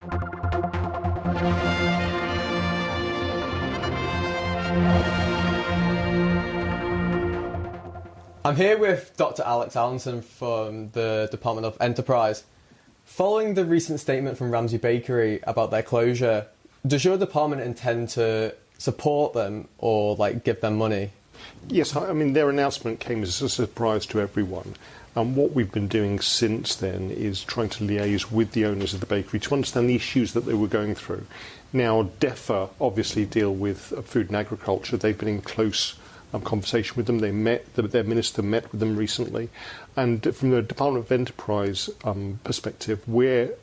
I'm here with Dr. Alex Allinson from the Department of Enterprise. Following the recent statement from Ramsey Bakery about their closure, does your department intend to support them or give them money? Yes, I mean their announcement came as a surprise to everyone. And what we've been doing since then is trying to liaise with the owners of the bakery to understand the issues that they were going through. Now, DEFRA obviously deal with food and agriculture. They've been in close conversation with them. Their minister met with them recently. And from the Department of Enterprise perspective, we're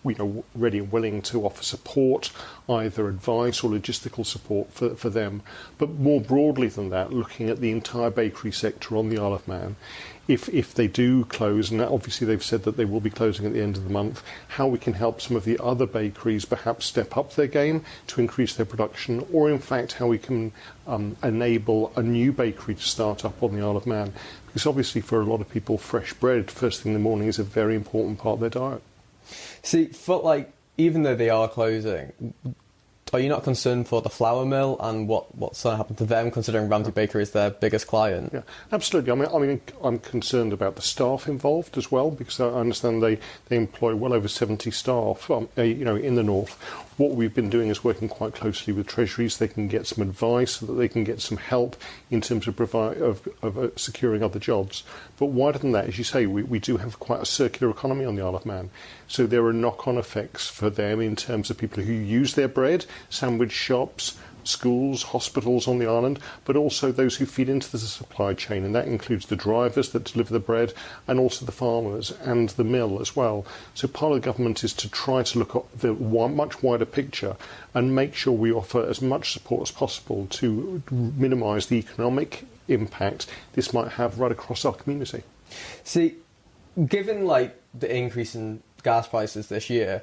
ready and willing to offer support, either advice or logistical support for them. But more broadly than that, looking at the entire bakery sector on the Isle of Man, if they do close, and obviously they've said that they will be closing at the end of the month, how we can help some of the other bakeries perhaps step up their game to increase their production, or in fact how we can enable a new bakery to start up on the Isle of Man. Because obviously for a lot of people, fresh bread first thing in the morning is a very important part of their diet. See, for even though they are closing, are you not concerned for the flour mill and what's going to happen to them, considering Ramsey Bakery is their biggest client? Yeah, absolutely. I mean, I'm concerned about the staff involved as well, because I understand they employ well over 70 staff, in the north. What we've been doing is working quite closely with Treasuries. They can get some advice, so that they can get some help in terms of securing other jobs. But wider than that, as you say, we do have quite a circular economy on the Isle of Man. So there are knock-on effects for them in terms of people who use their bread, sandwich shops, schools, hospitals on the island, but also those who feed into the supply chain, and that includes the drivers that deliver the bread and also the farmers and the mill as well. So part of the government is to try to look at the much wider picture and make sure we offer as much support as possible to minimise the economic impact this might have right across our community. See, given the increase in gas prices this year,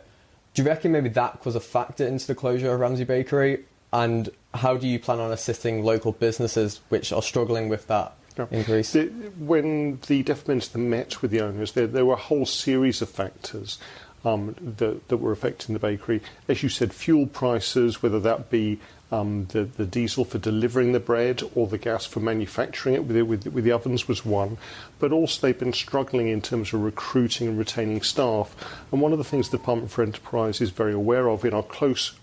do you reckon maybe that was a factor into the closure of Ramsey Bakery? And how do you plan on assisting local businesses which are struggling with that increase? When the DEFRA Minister met with the owners, there were a whole series of factors that were affecting the bakery. As you said, fuel prices, whether that be the diesel for delivering the bread or the gas for manufacturing it with the ovens was one. But also they've been struggling in terms of recruiting and retaining staff. And one of the things the Department for Enterprise is very aware of in our close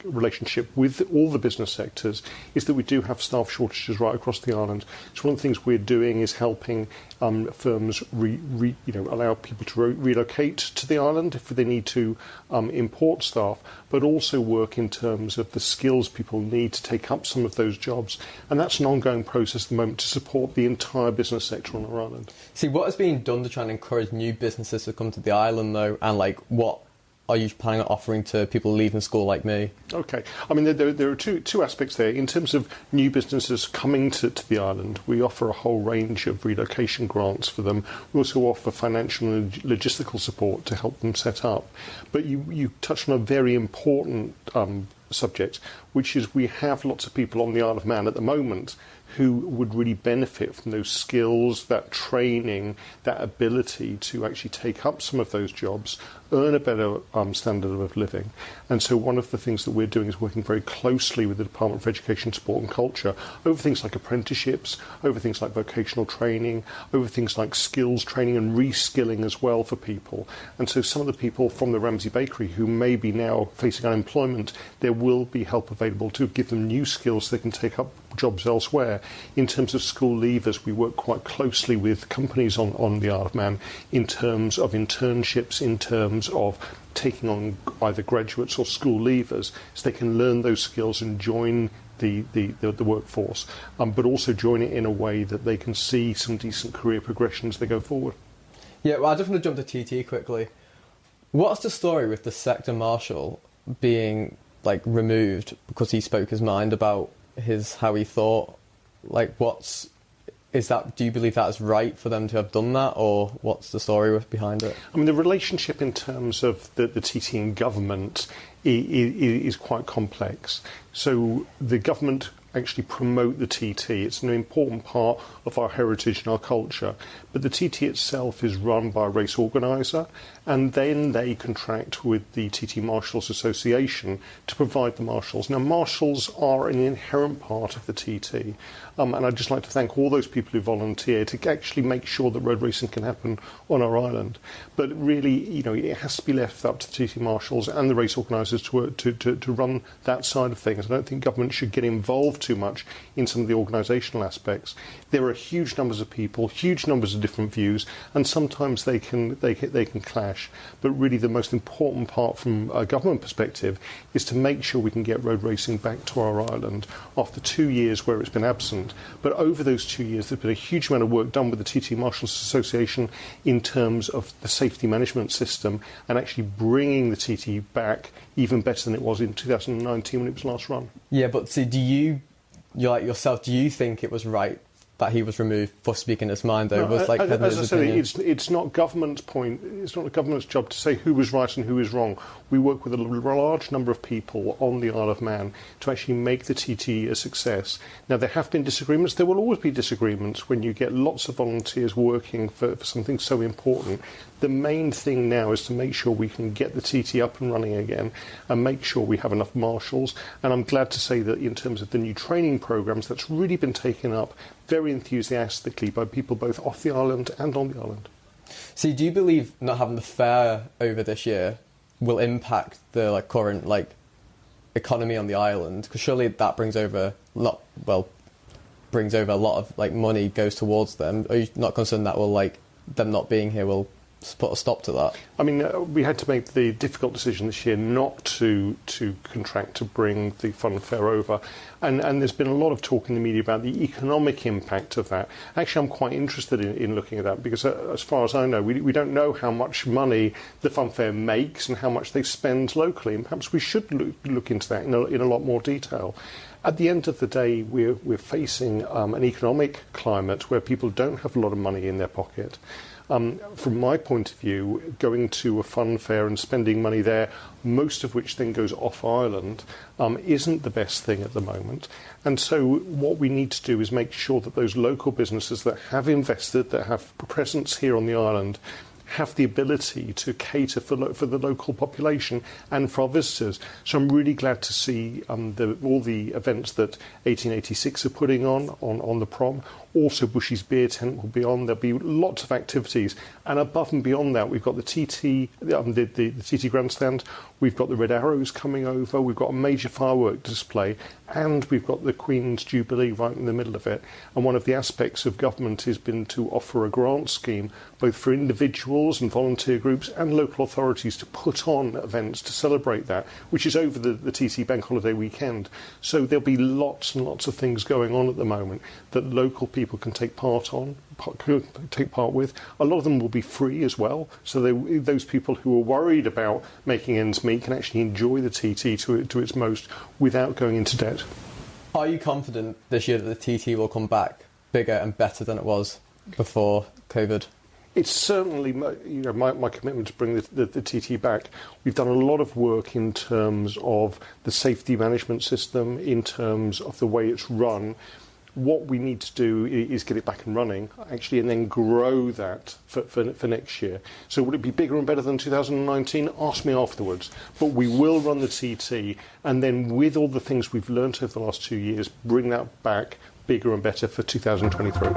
relationship with all the business sectors is that we do have staff shortages right across the island. So one of the things we're doing is helping firms allow people to relocate to the island if they need to import staff, but also work in terms of the skills people need to take up some of those jobs. And that's an ongoing process at the moment to support the entire business sector on our island. See, what is being done to try and encourage new businesses to come to the island, though, and what are you planning on offering to people leaving school like me? Okay. I mean, there are two aspects there. In terms of new businesses coming to the island, we offer a whole range of relocation grants for them. We also offer financial and logistical support to help them set up. But you touched on a very important subject, which is we have lots of people on the Isle of Man at the moment who would really benefit from those skills, that training, that ability to actually take up some of those jobs, earn a better standard of living. And so one of the things that we're doing is working very closely with the Department for Education, Sport and Culture over things like apprenticeships, over things like vocational training, over things like skills training and reskilling as well for people. And so some of the people from the Ramsey Bakery who may be now facing unemployment, there will be help available to give them new skills so they can take up jobs elsewhere. In terms of school leavers, we work quite closely with companies on the Isle of Man in terms of internships, in terms of taking on either graduates or school leavers so they can learn those skills and join the workforce, but also join it in a way that they can see some decent career progression as they go forward. Yeah, well, I just want to jump to TT quickly. What's the story with the sector marshal being removed because he spoke his mind about how he thought? Do you believe that is right for them to have done that, or what's the story behind it? I mean, the relationship in terms of the TT and government is quite complex. So the government actually promote the TT. It's an important part of our heritage and our culture. But the TT itself is run by a race organiser, and then they contract with the TT Marshals Association to provide the marshals. Now, marshals are an inherent part of the TT, and I'd just like to thank all those people who volunteer to actually make sure that road racing can happen on our island. But really, it has to be left up to the TT Marshals and the race organisers to run that side of things. I don't think government should get involved too much in some of the organisational aspects. There are huge numbers of people, huge numbers of different views, and sometimes they can clash. But really, the most important part from a government perspective is to make sure we can get road racing back to our island after 2 years where it's been absent. But over those 2 years, there's been a huge amount of work done with the TT Marshals Association in terms of the safety management system and actually bringing the TT back even better than it was in 2019 when it was last run. Yeah, but see, do you think it was right that he was removed for speaking his mind, though? No, as I said, it's not government's point. It's not the government's job to say who was right and who was wrong. We work with a large number of people on the Isle of Man to actually make the TT a success. Now, there have been disagreements. There will always be disagreements when you get lots of volunteers working for something so important. The main thing now is to make sure we can get the TT up and running again and make sure we have enough marshals. And I'm glad to say that in terms of the new training programmes, that's really been taken up very enthusiastically by people both off the island and on the island. See, do you believe not having the fair over this year will impact the current economy on the island? Because surely that brings over a lot of money goes towards them. Are you not concerned that will them not being here will put a stop to that? I mean, we had to make the difficult decision this year not to contract to bring the fun fair over. And there's been a lot of talk in the media about the economic impact of that. Actually, I'm quite interested in looking at that because as far as I know, we don't know how much money the fun fair makes and how much they spend locally. And perhaps we should look into that in a lot more detail. At the end of the day, we're facing an economic climate where people don't have a lot of money in their pocket. From my point of view, going to a fun fair and spending money there, most of which then goes off island, isn't the best thing at the moment. And so what we need to do is make sure that those local businesses that have invested, that have presence here on the island, have the ability to cater for the local population and for our visitors. So I'm really glad to see all the events that 1886 are putting on the prom. Also, Bushy's Beer Tent will be on. There'll be lots of activities. And above and beyond that, we've got the TT Grandstand. We've got the Red Arrows coming over. We've got a major firework display. And we've got the Queen's Jubilee right in the middle of it. And one of the aspects of government has been to offer a grant scheme, both for individuals and volunteer groups and local authorities to put on events to celebrate that, which is over the TT Bank Holiday weekend. So there'll be lots and lots of things going on at the moment that local people can take part with. A lot of them will be free as well, so those people who are worried about making ends meet can actually enjoy the TT to its most without going into debt. Are you confident this year that the TT will come back bigger and better than it was before COVID? It's certainly my commitment to bring the TT back. We've done a lot of work in terms of the safety management system, in terms of the way it's run. What we need to do is get it back and running, actually, and then grow that for next year. So will it be bigger and better than 2019? Ask me afterwards. But we will run the TT, and then with all the things we've learnt over the last 2 years, bring that back bigger and better for 2023.